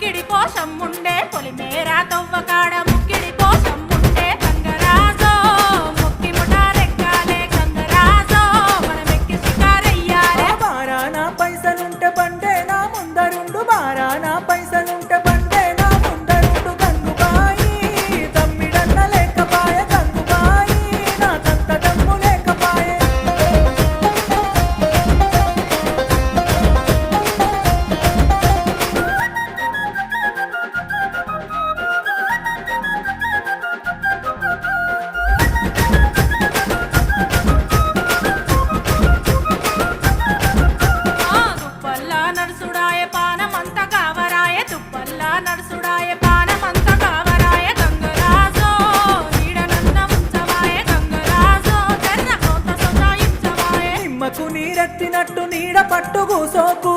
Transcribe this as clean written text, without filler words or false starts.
ముక్కిడి కోసం ఉండే పొలిమేరా తవ్వకాడ ముక్కిడి కోసం ఉండే గంగరాజో ముక్కి ముఠారెక్కాలే గంగరాజో మనమెక్కి షికారయ్యాలే బారానా పైసలుంటే బండే నా ముందరుండు బారానా పైసలుంటే బండే నా ముందరుండు గంగుబాయి తమ్మిడన్న లేకపాయ గంగుబాయి నా తంత దమ్ము లేకపాయే దుప్పల్లా నడుసుడాయ పానమంత కావరాయ దుప్పల్లా నడుసుడాయ పానమంత కావరాయ గంగరాజో నీడనన్న ఉంచవాయ గంగరాజో జర్ర కొంత సొంత ఇంచవాయ నిమ్మకు నీరెత్తినట్టు నీడ పట్టు కూసోకు